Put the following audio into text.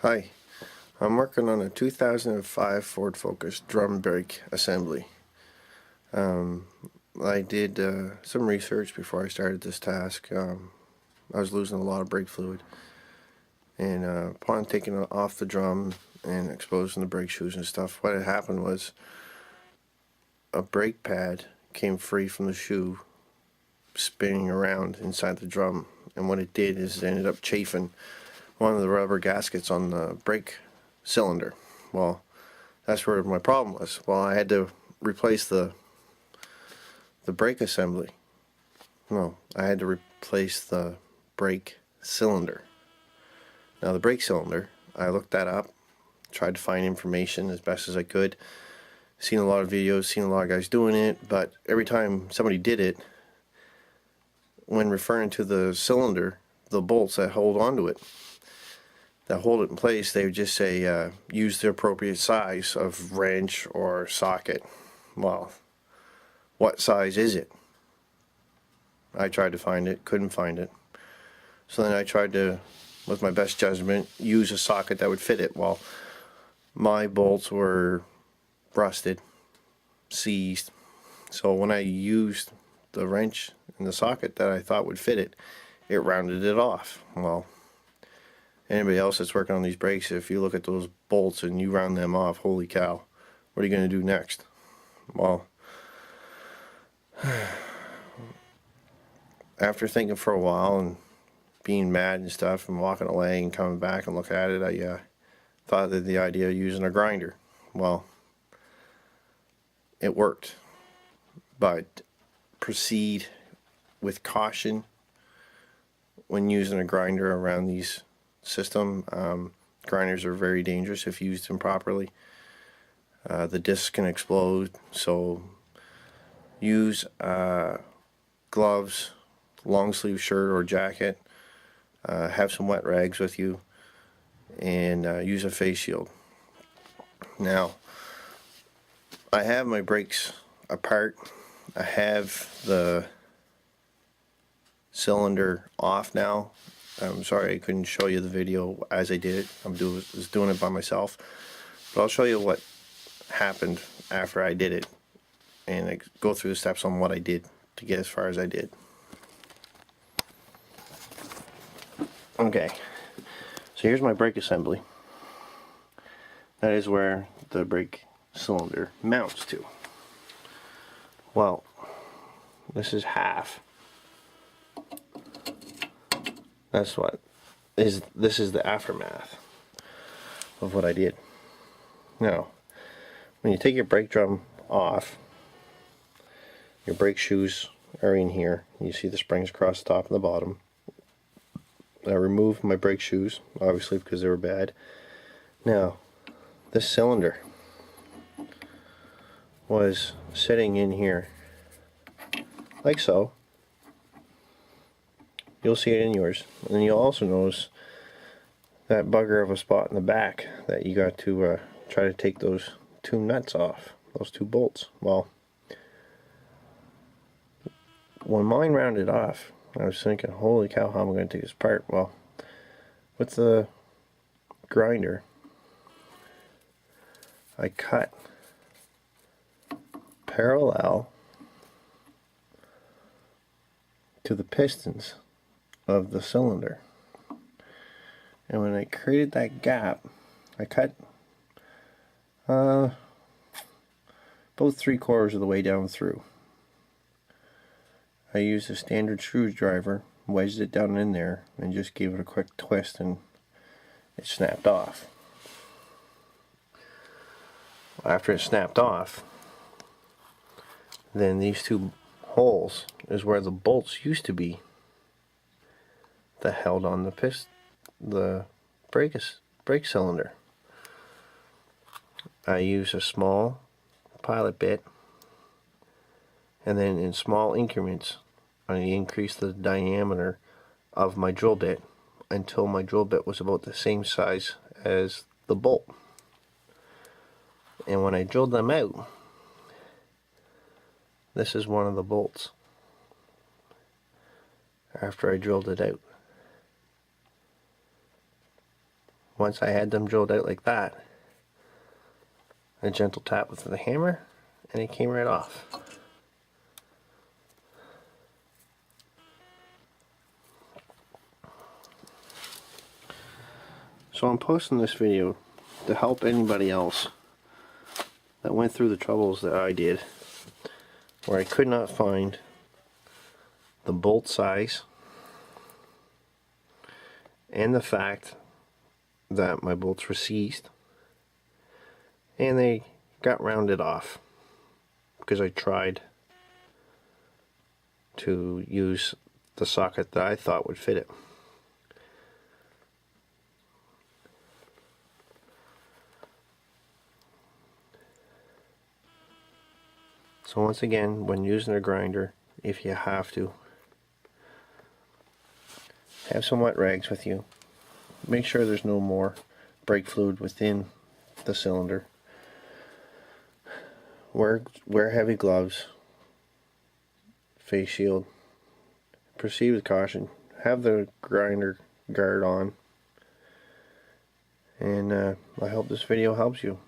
Hi, I'm working on a 2005 Ford Focus drum brake assembly. I did some research before I started this task. I was losing a lot of brake fluid, and upon taking it off the drum and exposing the brake shoes and stuff, what had happened was a brake pad came free from the shoe, spinning around inside the drum, and what it did is it ended up chafing one of the rubber gaskets on the brake cylinder. Well, that's where my problem was. Well, I had to replace the brake assembly. No, I had to replace the brake cylinder. Now the brake cylinder, I looked that up, tried to find information as best as I could. Seen a lot of videos, seen a lot of guys doing it, but every time somebody did it, when referring to the cylinder, the bolts that hold onto it, that hold it in place, they would just say use the appropriate size of wrench or socket. Well, what size is it? I tried to find it, couldn't find it. So then I tried to, with my best judgment, use a socket that would fit it. Well, my bolts were rusted, seized. So when I used the wrench and the socket that I thought would fit it, it rounded it off. Well, anybody else that's working on these brakes, if you look at those bolts and you round them off, holy cow, what are you going to do next? Well, after thinking for a while and being mad and stuff and walking away and coming back and looking at it, I thought of the idea of using a grinder. Well, it worked, but proceed with caution when using a grinder around these system. Grinders are very dangerous if used improperly. The discs can explode, so use gloves, long sleeve shirt or jacket, have some wet rags with you, and use a face shield. Now, I have my brakes apart. I have the cylinder off now. I'm sorry I couldn't show you the video as I did it. I was doing it by myself, but I'll show you what happened after I did it and I go through the steps on what I did to get as far as I did. Okay, so here's my brake assembly. That is where the brake cylinder mounts to. Well, this is half. That's what is. This is the aftermath of what I did. Now, when you take your brake drum off, your brake shoes are in here. You see the springs across the top and the bottom. I removed my brake shoes, obviously, because they were bad. Now, this cylinder was sitting in here, like so. You'll see it in yours. And you'll also notice that bugger of a spot in the back that you got to try to take those two nuts off, those two bolts. Well, when mine rounded off, I was thinking, holy cow, how am I going to take this apart? Well, with the grinder, I cut parallel to the pistons of the cylinder. And when I created that gap, I cut about 3/4 of the way down through. I used a standard screwdriver, wedged it down in there, and just gave it a quick twist, and it snapped off. After it snapped off, then these two holes is where the bolts used to be that held on the brake cylinder. I use a small pilot bit, and then in small increments I increased the diameter of my drill bit until my drill bit was about the same size as the bolt. And when I drilled them out, this is one of the bolts after I drilled it out. Once I had them drilled out like that, a gentle tap with the hammer and it came right off. So I'm posting this video to help anybody else that went through the troubles that I did, where I could not find the bolt size and the fact that my bolts were seized and they got rounded off because I tried to use the socket that I thought would fit it. So once again, when using a grinder, if you have to, have some wet rags with you. Make sure there's no more brake fluid within the cylinder. Wear heavy gloves, face shield. Proceed with caution. Have the grinder guard on. And I hope this video helps you.